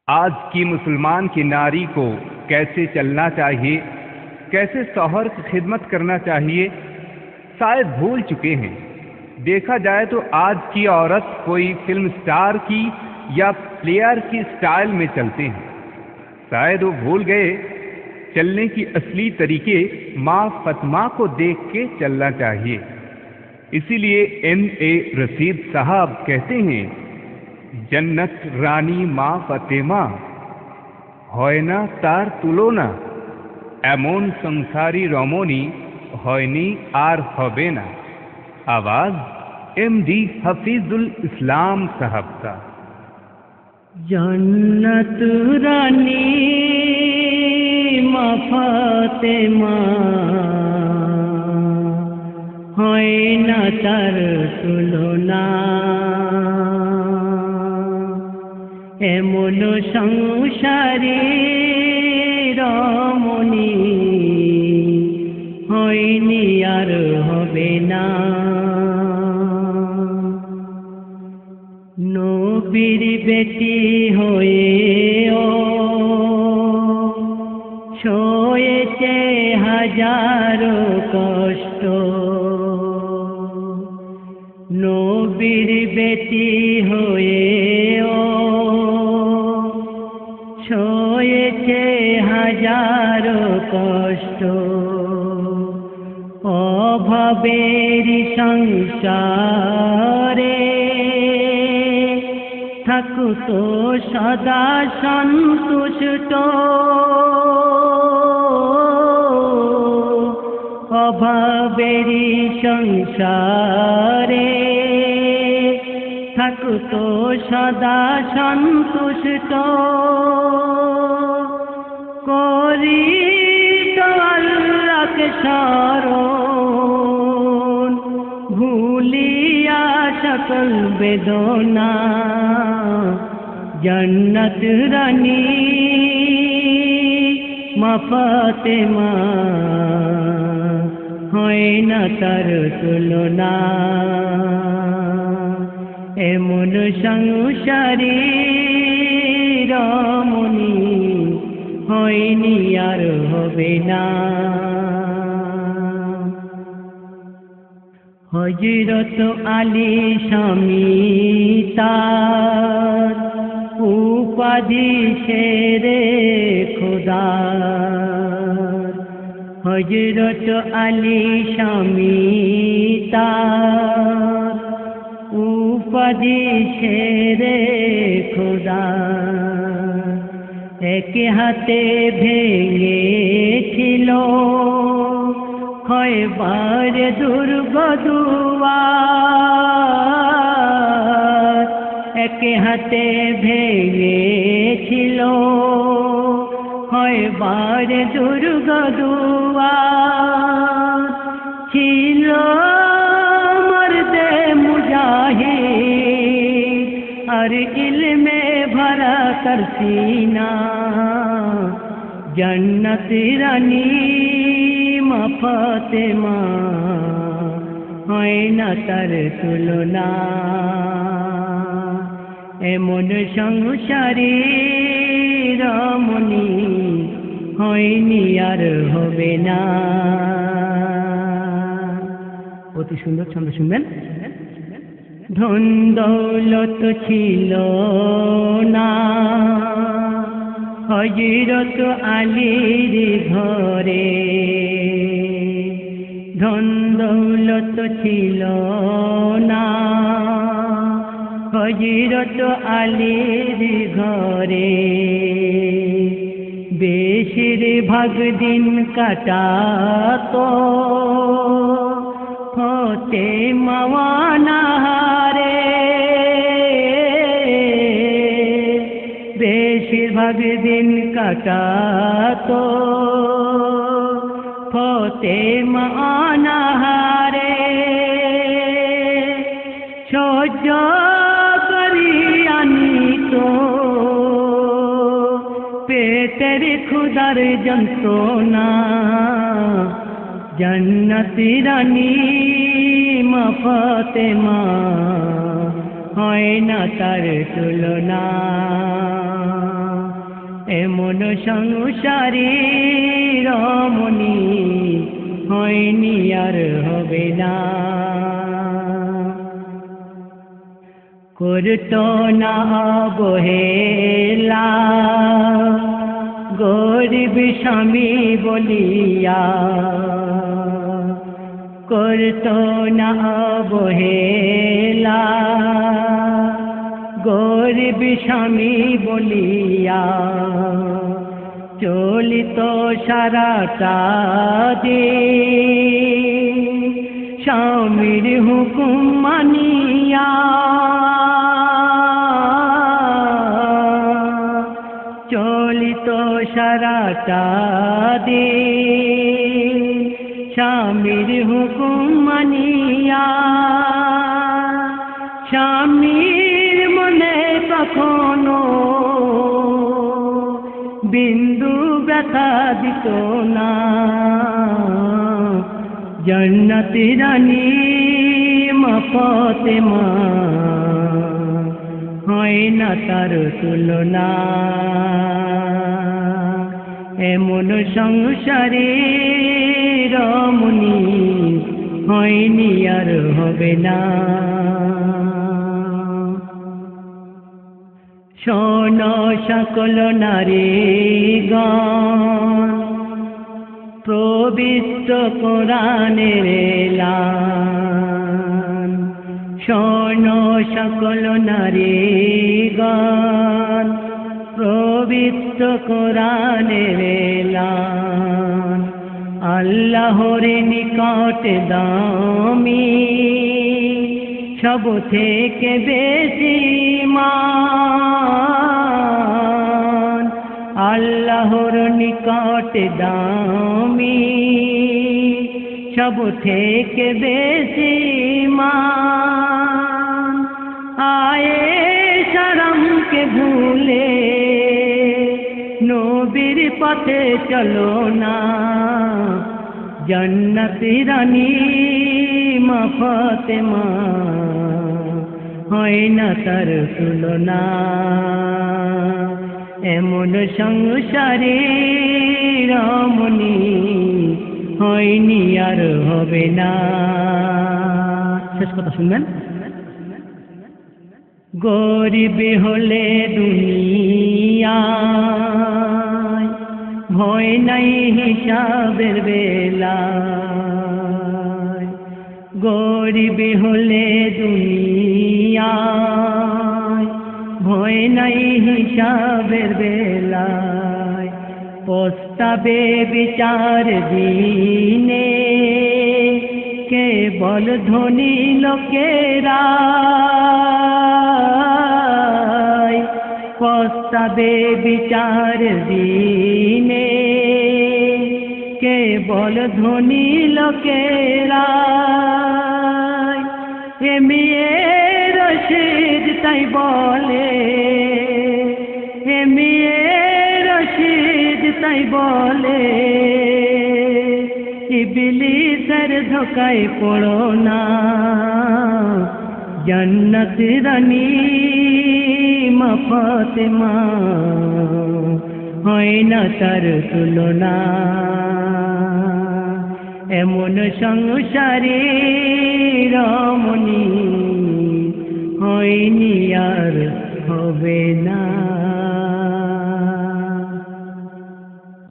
आज की मुसलमान की नारी को कैसे चलना चाहिए, कैसे शौहर की खिदमत करना चाहिए, शायद भूल चुके हैं। देखा जाए तो आज की औरत कोई फिल्म स्टार की या प्लेयर की स्टाइल में चलते हैं। शायद वो भूल गए चलने की असली तरीके माँ फतिमा को देख के चलना चाहिए। इसीलिए M.A. रशीद साहब कहते हैं, जन्नत रानी माँ फतिमा হয় না তার তুলনা, এমন সংসারী রমণী হয়নি আর হবে না। आवाज MD हफीजुल इस्लाम साहब का। जन्नत रानी माँ फातिमा হয় না তার তুলনা, এমন সংসারী রমণী হয়নি আর হবে না। নবীর বেটি হয়েও সয়েছে হাজারো কষ্ট, নবীর বেটি হয়েও সয়েছে হাজারো কষ্ট। অভাবের সংসারে থাকুতো সদা সন্তুষ্ট, অভাবের সংসারে থাকুতো সদা সন্তুষ্ট। করিত আল্লাহকে স্মরণ, ভুলিয়া সকল বেদনা। জন্নত রানী মা ফাতিমা হয় না তার তুলনা, এমন সংসারী রমণী হয়নি আর হবে না। হযরত আলী স্বামী তার উপাধি শেরে খোদা, হযরত আলী স্বামী তার উপাধি শেরে খোদা। এক হাতে ভেঙেছিল খয়বার দুর্গ দুয়ার, এক হাতে ভেঙেছিল খয়বার দুর্গ দুয়ার। ছিল মর্দে মুজাহিদ আর ইলমে ভরা তার সিনা, জন্নত রানী মা ফাতিমা হয় না তার তুলনা, এমন সংসারী রমণী হয়নি আর হবে না। অতি সুন্দর ছন্দ শুনবেন। ধন দৌলত ছিল না হযরত আলীর ঘরে, ধন দৌলত ছিল না হযরত আলীর ঘরে। বেশিরভাগ দিন কাটাতো ফাতিমা অনাহারে, বেশিরভাগ দিন কাটাতো ফাতিমা অনাহারে। সহ্য করি আনিত পেটের ক্ষুধার যন্ত্রণা, जन्नत रानी मा फातिमा হয় না তার তুলনা। এমন সংসারে রমণী হয়নি আর হবে না। করতো না অবহেলা গরিব স্বামী বলিয়া, করতো না অবহেলা গরিব স্বামী বলিয়া, চলিত সারাটা দিন স্বামীর হুকুম মানিয়া, চলিত সারাটা দিন স্বামীর হুকুম মানিয়া। স্বামীর মনে কখনো বিন্দু ব্যথা দিত না, জান্নাতি রানী মা ফাতেমা হয় না তার তুলনা। এমন সংসারে রমণী হয়নি আর হবে না। শোন সকল নারীগণ পবিত্র কোরআনের এলান, শোন সকল নারীগণ পবিত্র কোরআনের এলান। আল্লাহর নিকট দামি সব থেকে বেশি মান, আল্লাহর নিকট দামি সব থেকে বেশি মান। আয়েশা রামকে ভুলে নবীর পথে চলো না, জান্নাতি রানী মা ফাতেমা হয় না তার তুলনা। এমন সংসারে রমণী হয়নি আর হবে না। শেষ কথা শুনবেন। গরিব হলে দুনিয়ায় ভয় নাই হিসাবের বেলায়, গরিব হলে দুনিয়ায় ভয় নাই হিসাবের বেলায়। পস্তাবে বিচার দিনে কেবল ধনী লোকেরা, পস্তাবে বিচার দিনে কেবল ধনী লোকেরা। এমিয়ে রশিদ তাই বলে, এমিয়ে রশিদ তাই বলে, ইবলিসের ধোকায় পড়ো না, জান্নাত রানী মা ফাতেমা হয় না তার তুলনা। এমন সংসারে রমণী হয়নি আর হবে না।